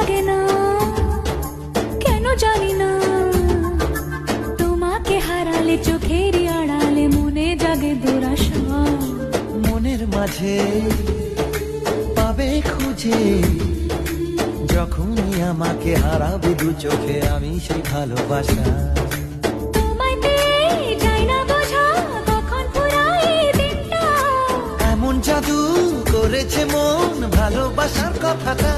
লাগে না, কেন জানি না। তোমাকে হারালে চোখের আড়ালে মনে জাগে দুরাশা। মনের মাঝে পাবে খুঁজে, যখনই আমাকে হারাবে দু চোখে আমি সেই ভালোবাসা। তোমায় পেয়ে যাই না বোঝা, কখন ফুরায় দিনটা। এমন জাদু করেছে মন ভালোবাসার কথাটা।